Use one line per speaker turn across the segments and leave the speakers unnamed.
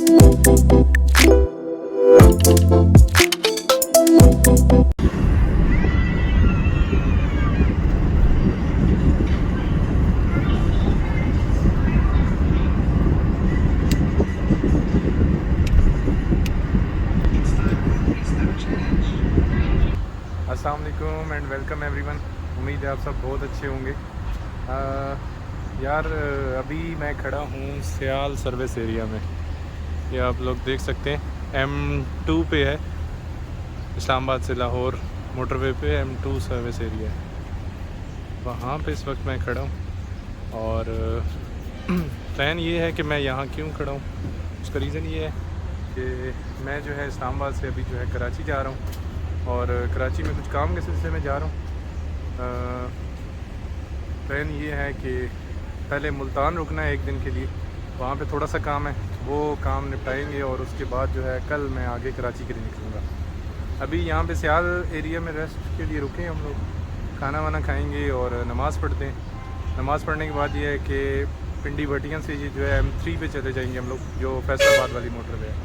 अस्सलाम वालेकुम and welcome everyone. उम्मीद है आप सब बहुत अच्छे होंगे। यार अभी मैं खड़ा हूँ सियाल सर्विस एरिया में। ये आप लोग देख सकते हैं M2 पे है, इस्लामाबाद से लाहौर मोटरवे पे M2 सर्विस एरिया है। वहाँ पे इस वक्त मैं खड़ा हूँ और प्लान ये है कि मैं यहाँ क्यों खड़ा हूँ, उसका रीज़न ये है कि मैं जो है इस्लामाबाद से अभी जो है कराची जा रहा हूँ और कराची में कुछ काम के सिलसिले में जा रहा हूँ। प्लान ये है कि पहले मुल्तान रुकना है एक दिन के लिए, वहाँ पे थोड़ा सा काम है, वो काम निपटाएंगे और उसके बाद जो है कल मैं आगे कराची के लिए निकलूँगा। अभी यहाँ पे सियाल एरिया में रेस्ट के लिए रुके हम लोग, खाना वाना खाएंगे और नमाज़ पढ़ते हैं। नमाज़ पढ़ने के बाद ये है कि पिंडी भटियाँ से ये जो है M3 पे चले जाएंगे हम लोग, जो फैसलाबाद वाली मोटरवे है,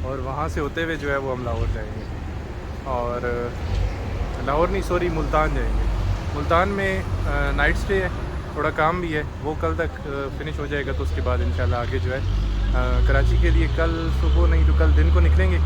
और वहाँ से होते हुए जो है वो हम लाहौर जाएंगे। और लाहौर नहीं, सॉरी, मुल्तान जाएंगे। मुल्तान में नाइट स्टे है, थोड़ा काम भी है, वो कल तक फिनिश हो जाएगा। तो उसके बाद इंशाल्लाह आगे जो है कराची के लिए कल सुबह नहीं तो कल दिन को निकलेंगे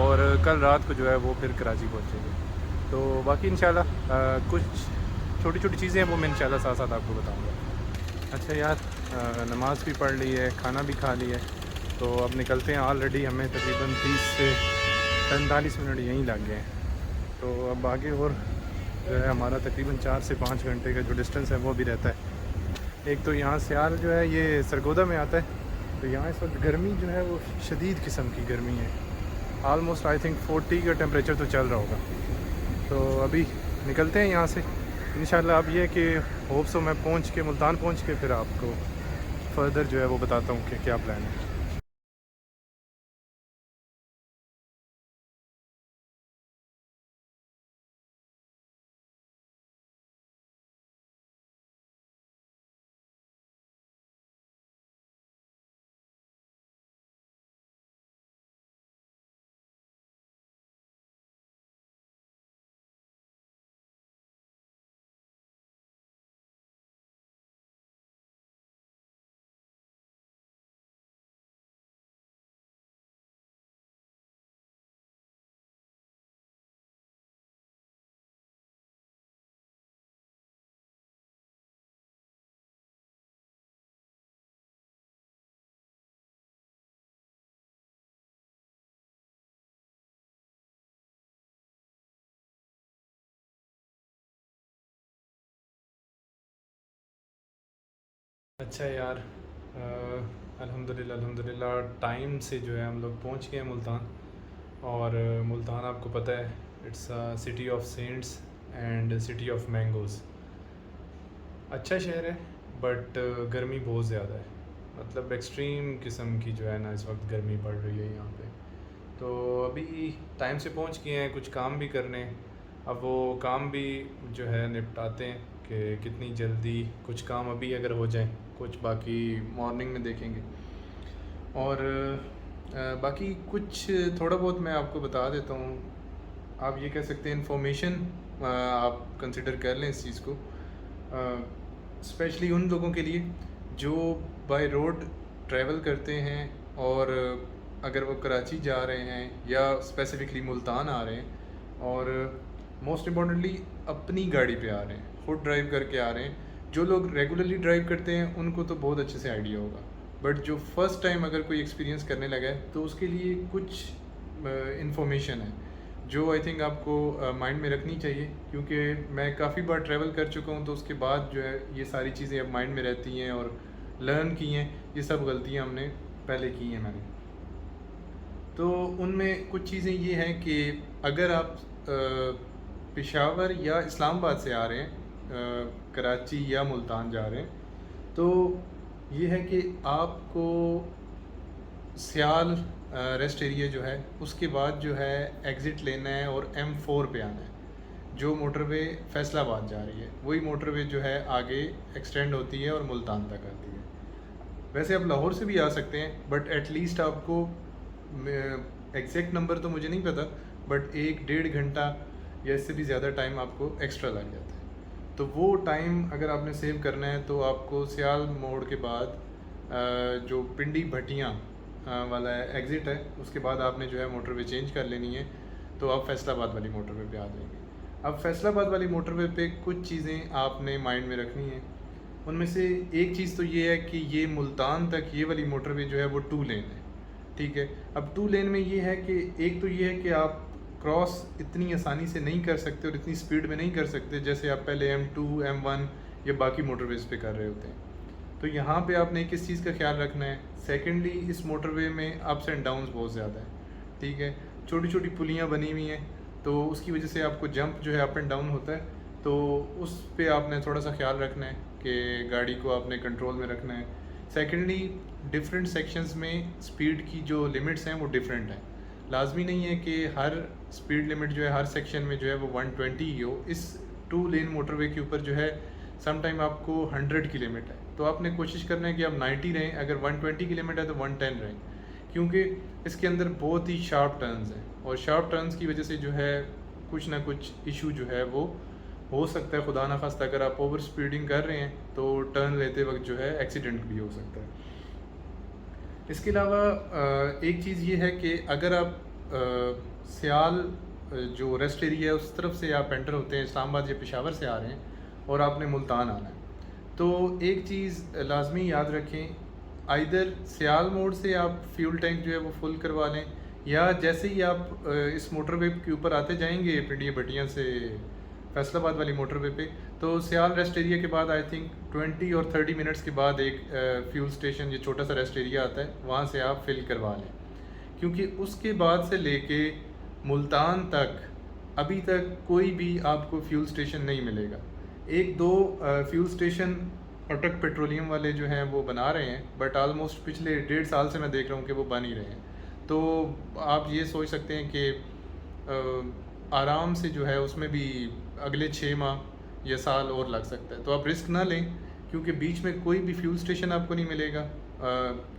और कल रात को जो है वो फिर कराची पहुंचेंगे। तो बाकी इंशाल्लाह कुछ छोटी छोटी चीज़ें हैं वो मैं इंशाल्लाह साथ साथ आपको बताऊँगा। अच्छा यार, नमाज़ भी पढ़ ली है, खाना भी खा ली है, तो अब निकलते हैं। ऑलरेडी हमें तकरीबन 30 से 45 मिनट यहीं लग गए हैं। तो अब आगे और जो है हमारा तकरीबन 4 से 5 घंटे का जो डिस्टेंस है वो भी रहता है। एक तो यहाँ सियाल जो है ये सरगोदा में आता है, तो यहाँ इस वक्त गर्मी जो है वो शदीद किस्म की गर्मी है। आलमोस्ट आई थिंक 40 का टेम्परेचर तो चल रहा होगा। तो अभी निकलते हैं यहाँ से इंशाल्लाह। अब ये है कि होप सो मैं पहुँच के मुल्तान पहुँच के फिर आपको फर्दर जो है वो बताता हूँ कि क्या प्लान है। अच्छा यार, अल्हम्दुलिल्लाह अल्हम्दुलिल्लाह टाइम से जो है हम लोग पहुंच गए हैं मुल्तान। और मुल्तान आपको पता है it's city of cents and city of mangoes. अच्छा शहर है बट गर्मी बहुत ज़्यादा है, मतलब एक्सट्रीम किस्म की जो है ना इस वक्त गर्मी पड़ रही है यहाँ पे। तो अभी टाइम से पहुँच गए हैं, कुछ काम भी करने हैं। अब वो काम भी जो है निपटाते हैं कि कितनी जल्दी कुछ काम अभी अगर हो जाए, कुछ बाकी मॉर्निंग में देखेंगे। और बाकी कुछ थोड़ा बहुत मैं आपको बता देता हूँ। आप ये कह सकते हैं इन्फॉर्मेशन आप कंसिडर कर लें इस चीज़ को, स्पेशली उन लोगों के लिए जो बाय रोड ट्रैवल करते हैं और अगर वो कराची जा रहे हैं या स्पेसिफिकली मुल्तान आ रहे हैं और मोस्ट इम्पॉर्टेंटली अपनी गाड़ी पे आ रहे हैं, खुद ड्राइव करके आ रहे हैं। जो लोग रेगुलरली ड्राइव करते हैं उनको तो बहुत अच्छे से आइडिया होगा, बट जो फर्स्ट टाइम अगर कोई एक्सपीरियंस करने लगा है तो उसके लिए कुछ इन्फॉर्मेशन है जो आई थिंक आपको माइंड में रखनी चाहिए। क्योंकि मैं काफ़ी बार ट्रैवल कर चुका हूँ, तो उसके बाद जो है ये सारी चीज़ें अब माइंड में रहती हैं और लर्न की हैं। ये सब गलतियाँ हमने पहले की हैं मैंने। तो उनमें कुछ चीज़ें ये हैं कि अगर आप पेशावर या इस्लामाबाद से आ रहे हैं, कराची या मुल्तान जा रहे हैं, तो ये है कि आपको सियाल रेस्ट एरिया जो है उसके बाद जो है एग्ज़िट लेना है और M4 पे आना है। जो मोटरवे फैसलाबाद जा रही है वही मोटरवे जो है आगे एक्सटेंड होती है और मुल्तान तक आती है। वैसे आप लाहौर से भी आ सकते हैं, बट एटलीस्ट आपको एग्जैक्ट नंबर तो मुझे नहीं पता, बट 1-1.5 घंटा या इससे भी ज़्यादा टाइम आपको एक्स्ट्रा लग जाता है। तो वो टाइम अगर आपने सेव करना है तो आपको सियाल मोड़ के बाद जो पिंडी भटियाँ वाला एग्ज़िट है, उसके बाद आपने जो है मोटरवे चेंज कर लेनी है, तो आप फैसलाबाद वाली मोटरवे पे आ जाएंगे। अब फैसलाबाद वाली मोटरवे पे कुछ चीज़ें आपने माइंड में रखनी है। उनमें से एक चीज़ तो ये है कि ये मुल्तान तक ये वाली मोटरवे जो है वो 2 लेन है, ठीक है। अब 2 लेन में ये है कि एक तो ये है कि आप क्रॉस इतनी आसानी से नहीं कर सकते और इतनी स्पीड में नहीं कर सकते जैसे आप पहले M2 M1 या बाकी मोटरवेज़ पे कर रहे होते हैं। तो यहाँ पे आपने किस चीज़ का ख्याल रखना है। सेकेंडली, इस मोटरवे में अप्स एंड डाउन्स बहुत ज़्यादा है, ठीक है। छोटी छोटी पुलियाँ बनी हुई हैं, तो उसकी वजह से आपको जंप जो है अप एंड डाउन होता है, तो उस पे आपने थोड़ा सा ख्याल रखना है कि गाड़ी को आपने कंट्रोल में रखना है। सेकेंडली, डिफरेंट सेक्शंस में स्पीड की जो लिमिट्स हैं वो डिफरेंट हैं। लाजमी नहीं है कि हर स्पीड लिमिट जो है हर सेक्शन में जो है वो 120 ही हो। इस 2 लेन मोटरवे के ऊपर जो है सम टाइम आपको 100 की लिमिट है, तो आपने कोशिश करना है कि आप 90 रहें। अगर 120 की लिमिट है तो 110 रहें, क्योंकि इसके अंदर बहुत ही शार्प टर्न्स हैं और शार्प टर्न्स की वजह से जो है कुछ ना कुछ इशू जो है वो हो सकता है। खुदा ना खास्ता अगर आप ओवर स्पीडिंग कर रहे हैं तो टर्न लेते वक्त जो है एक्सीडेंट भी हो सकता है। इसके अलावा एक चीज़ ये है कि अगर आप सियाल जो रेस्ट एरिया है उस तरफ से आप एंटर होते हैं, इस्लामाबाद या पेशावर से आ रहे हैं और आपने मुल्तान आना है, तो एक चीज़ लाजमी याद रखें, आइदर सियाल मोड़ से आप फ्यूल टैंक जो है वो फुल करवा लें, या जैसे ही आप इस मोटरवे के ऊपर आते जाएंगे पिंडी भटियाँ से फैसलाबाद वाली मोटरवे पे, तो सियाल रेस्ट एरिया के बाद आई थिंक 20 और 30 मिनट्स के बाद एक फ्यूल स्टेशन, ये छोटा सा रेस्ट एरिया आता है, वहाँ से आप फिल करवा लें, क्योंकि उसके बाद से लेके मुल्तान तक अभी तक कोई भी आपको फ्यूल स्टेशन नहीं मिलेगा। 1-2 फ्यूल स्टेशन अटक पेट्रोलियम वाले जो हैं वो बना रहे हैं, बट आलमोस्ट पिछले 1.5 साल से मैं देख रहा हूँ कि वो बन ही रहे हैं। तो आप ये सोच सकते हैं कि आराम से जो है उसमें भी अगले 6 माह या साल और लग सकता है। तो आप रिस्क ना लें, क्योंकि बीच में कोई भी फ्यूल स्टेशन आपको नहीं मिलेगा।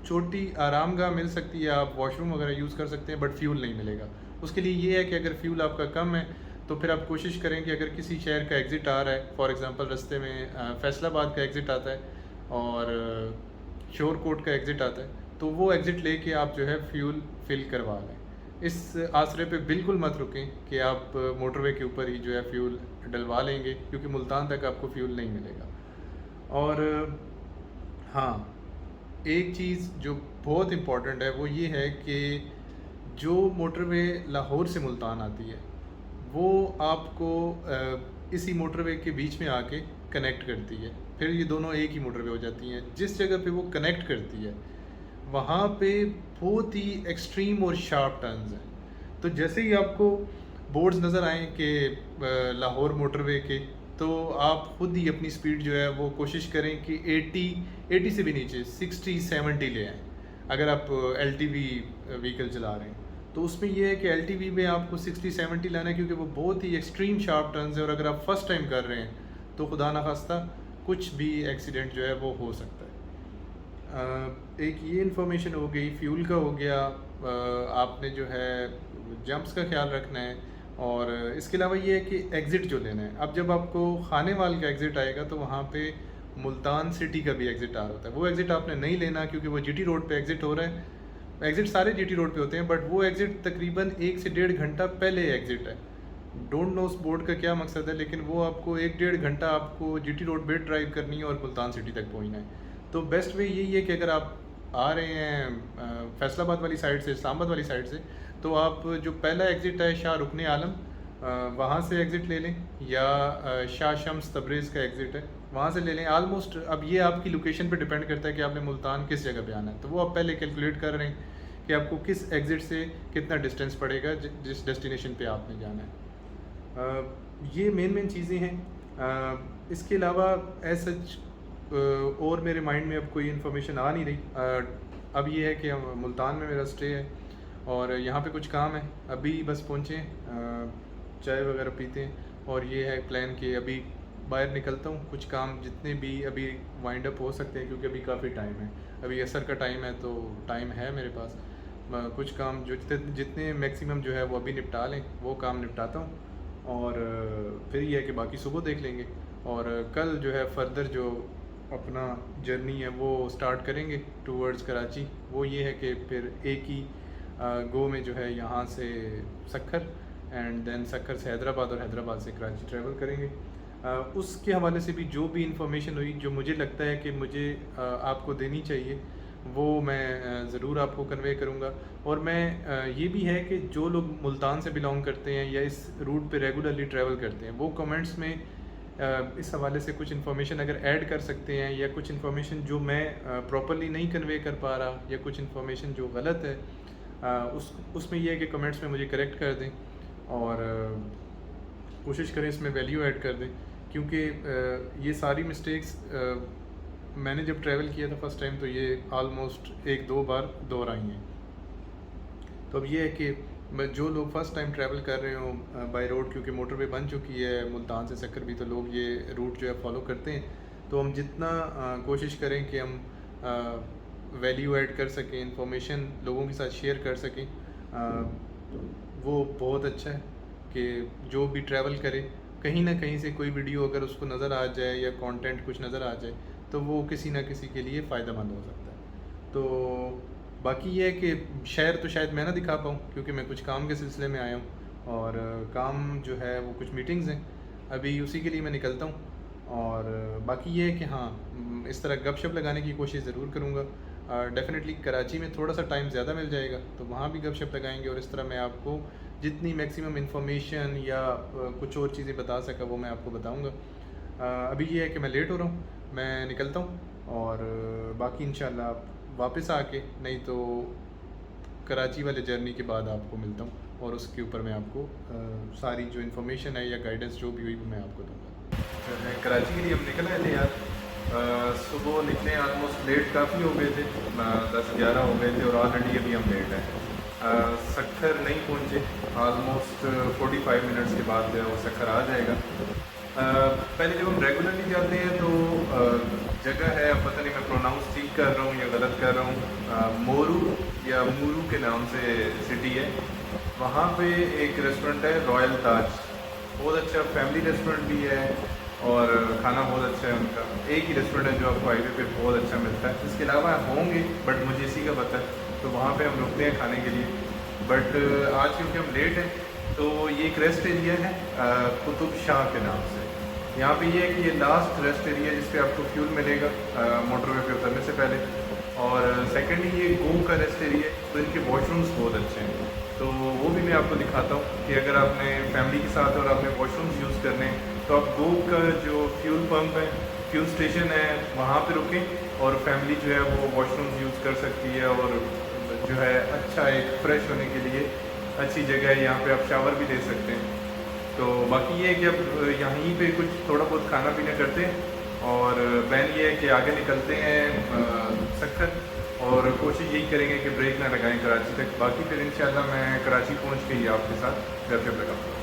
छोटी आरामगाह मिल सकती है, आप वॉशरूम वगैरह यूज़ कर सकते हैं, बट फ्यूल नहीं मिलेगा। उसके लिए ये है कि अगर फ्यूल आपका कम है तो फिर आप कोशिश करें कि अगर किसी शहर का एग्ज़िट आ रहा है, फॉर एग्ज़ाम्पल रास्ते में फैसलाबाद का एग्ज़िट आता है और शोरकोट का एग्ज़िट आता है, तो वो एग्ज़िट लेके आप जो है फ्यूल फिल करवा लें। इस आसरे पे बिल्कुल मत रुकें कि आप मोटरवे के ऊपर ही जो है फ्यूल डलवा लेंगे, क्योंकि मुल्तान तक आपको फ्यूल नहीं मिलेगा। और हाँ, एक चीज़ जो बहुत इम्पॉर्टेंट है वो ये है कि जो मोटरवे लाहौर से मुल्तान आती है वो आपको इसी मोटरवे के बीच में आके कनेक्ट करती है, फिर ये दोनों एक ही मोटरवे हो जाती हैं। जिस जगह पे वो कनेक्ट करती है वहाँ पे बहुत ही एक्सट्रीम और शार्प टर्न्स हैं। तो जैसे ही आपको बोर्ड्स नज़र आएँ कि लाहौर मोटरवे के, तो आप खुद ही अपनी स्पीड जो है वो कोशिश करें कि 80 से भी नीचे 60-70 ले आएँ। अगर आप LTV व्हीकल चला रहे हैं तो उसमें यह है कि LTV में आपको 60-70 लाना है, क्योंकि वो बहुत ही एक्सट्रीम शार्प टर्न्स है और अगर आप फर्स्ट टाइम कर रहे हैं तो खुदा ना खास्ता कुछ भी एक्सीडेंट जो है वो हो सकता है। एक ये इन्फॉर्मेशन हो गई, फ्यूल का हो गया, आपने जो है जंप्स का ख्याल रखना है, और इसके अलावा ये है कि एग्ज़िट जो लेना है। अब जब आपको खानेवाल का एग्ज़िट आएगा तो वहाँ पे मुल्तान सिटी का भी एग्ज़िट आ रहा होता है। वो एग्ज़िट आपने नहीं लेना, क्योंकि वो GT रोड पे एग्ज़िट हो रहा है। एग्ज़िट सारे GT रोड पे होते हैं, बट वो एग्ज़िट तकरीबन 1 से 1.5 घंटा पहले एग्ज़िट है। डोंट नो उस बोर्ड का क्या मकसद है, लेकिन वो आपको 1-1.5 घंटा आपको GT रोड पे ड्राइव करनी है और मुल्तान सिटी तक पहुँचना है। तो बेस्ट वे यही है कि अगर आप आ रहे हैं फैसलाबाद वाली साइड से, इस्लामाबाद वाली साइड से, तो आप जो पहला एग्ज़िट है शाह रुकने आलम, वहाँ से एग्ज़िट ले लें, या शाह शम्स तब्रेज़ का एग्ज़िट है वहाँ से ले लें। आलमोस्ट अब ये आपकी लोकेशन पे डिपेंड करता है कि आपने मुल्तान किस जगह पे आना है, तो वो आप पहले कैलकुलेट कर रहे हैं कि आपको किस एग्ज़िट से कितना डिस्टेंस पड़ेगा जिस डेस्टिनेशन पे आपने जाना है। ये मेन चीज़ें हैं। इसके अलावा एज सच और मेरे माइंड में अब कोई इन्फॉर्मेशन आ नहीं रही। अब ये है कि मुल्तान में मेरा स्टे है और यहाँ पे कुछ काम है, अभी बस पहुँचे, चाय वगैरह पीते हैं, और ये है प्लान कि अभी बाहर निकलता हूँ, कुछ काम जितने भी अभी वाइंड अप हो सकते हैं, क्योंकि अभी काफ़ी टाइम है, अभी असर का टाइम है तो टाइम है मेरे पास, कुछ काम जो जितने मैक्सिमम जो है वो अभी निपटा लें, वो काम निपटाता हूँ। और फिर ये है कि बाकी सुबह देख लेंगे। और कल जो है फर्दर जो अपना जर्नी है वो स्टार्ट करेंगे टूवर्ड्स कराची। वो ये है कि फिर एक ही गो में जो है यहाँ से सक्खर एंड देन सक्खर से हैदराबाद और हैदराबाद से कराची ट्रैवल करेंगे। उसके हवाले से भी जो भी इंफॉर्मेशन हुई जो मुझे लगता है कि मुझे आपको देनी चाहिए, वो मैं ज़रूर आपको कन्वे करूँगा। और मैं ये भी है कि जो लोग मुल्तान से बिलोंग करते हैं या इस रूट पे रेगुलरली ट्रैवल करते हैं, वो कमेंट्स में इस हवाले से कुछ इन्फॉर्मेशन अगर ऐड कर सकते हैं, या कुछ इन्फॉर्मेशन जो मैं प्रॉपरली नहीं कन्वे कर पा रहा, या कुछ इन्फॉर्मेशन जो गलत है, उसमें यह है कि कमेंट्स में मुझे करेक्ट कर दें और कोशिश करें इसमें वैल्यू ऐड कर दें। क्योंकि ये सारी मिस्टेक्स मैंने जब ट्रैवल किया था फर्स्ट टाइम, तो ये ऑलमोस्ट 1-2 बार दोहराई हैं। तो अब ये है कि जो लोग फ़र्स्ट टाइम ट्रैवल कर रहे हो बाय रोड, क्योंकि मोटरवे बन चुकी है मुल्तान से सक्कर भी, तो लोग ये रूट जो है फॉलो करते हैं। तो हम जितना कोशिश करें कि हम वैल्यू ऐड कर सकें, इंफॉर्मेशन लोगों के साथ शेयर कर सकें, वो बहुत अच्छा है कि जो भी ट्रैवल करे, कहीं ना कहीं से कोई वीडियो अगर उसको नज़र आ जाए या कंटेंट कुछ नज़र आ जाए, तो वो किसी ना किसी के लिए फ़ायदेमंद हो सकता है। तो बाकी ये है कि शहर तो शायद मैं ना दिखा पाऊँ, क्योंकि मैं कुछ काम के सिलसिले में आया हूँ, और काम जो है वो कुछ मीटिंग्स हैं, अभी उसी के लिए मैं निकलता हूँ। और बाकी ये है कि हाँ, इस तरह गपशप लगाने की कोशिश ज़रूर करूँगा। डेफ़िनेटली कराची में थोड़ा सा टाइम ज़्यादा मिल जाएगा, तो वहाँ भी गपशप लगाएंगे, और इस तरह मैं आपको जितनी मैक्सिमम इन्फॉर्मेशन या कुछ और चीज़ें बता सका वो मैं आपको बताऊँगा। अभी ये है कि मैं लेट हो रहा हूँ, मैं निकलता हूँ, और बाकी इंशाल्लाह वापस आके, नहीं तो कराची वाले जर्नी के बाद आपको मिलता हूँ, और उसके ऊपर मैं आपको सारी जो इन्फॉर्मेशन है या गाइडेंस जो भी हुई वो मैं आपको दूँगा। कराची के लिए हम निकल आए थे यार, सुबह निकले, ऑलमोस्ट लेट काफ़ी हो गए थे, 10-11 हो गए थे, और ऑलरेडी अभी हम लेट हैं। सक्खर नहीं पहुँचे, ऑलमोस्ट 45 मिनट्स के बाद वो सक्खर आ जाएगा। पहले जब हम रेगुलरली जाते हैं तो जगह है, अब पता नहीं मैं प्रोनाउंस ठीक कर रहा हूँ या गलत कर रहा हूँ, मोरू या मूरू के नाम से सिटी है। वहाँ पे एक रेस्टोरेंट है रॉयल ताज, बहुत अच्छा फैमिली रेस्टोरेंट भी है, और खाना बहुत अच्छा है उनका। एक ही रेस्टोरेंट है जो आपको हाईवे पे बहुत अच्छा मिलता है, इसके अलावा होंगे बट मुझे इसी का पता है, तो वहाँ पे हम रुकते हैं खाने के लिए। बट आज क्योंकि हम लेट हैं, तो ये एक रेस्ट एरिया है कुतुब शाह के नाम से। यहाँ पे ये है कि ये लास्ट रेस्ट एरिया जिस पे आपको फ्यूल मिलेगा मोटरवे पे उतरने से पहले। और सेकेंडली ये गो का रेस्ट एरिया है, तो इनके वॉशरूम्स बहुत अच्छे हैं, तो वो भी मैं आपको दिखाता हूँ कि अगर आपने फैमिली के साथ और आपने वॉशरूम्स यूज़ करने हैं, तो आप गो का जो फ्यूल पंप है, फ्यूल स्टेशन है, वहाँ पे रुकें, और फैमिली जो है वो वॉशरूम्स यूज़ कर सकती है। और जो है अच्छा एक फ्रेश होने के लिए अच्छी जगह है, यहाँ पे आप शावर भी ले सकते हैं। तो बाकी ये है कि अब यहीं पे कुछ थोड़ा बहुत खाना पीना करते हैं, और प्लान ये है कि आगे निकलते हैं सक्खर, और कोशिश यही करेंगे कि ब्रेक ना लगाएं कराची तक। बाकी फिर इंशाल्लाह मैं कराची पहुंच के ही आपके साथ गपशप लगाऊंगा।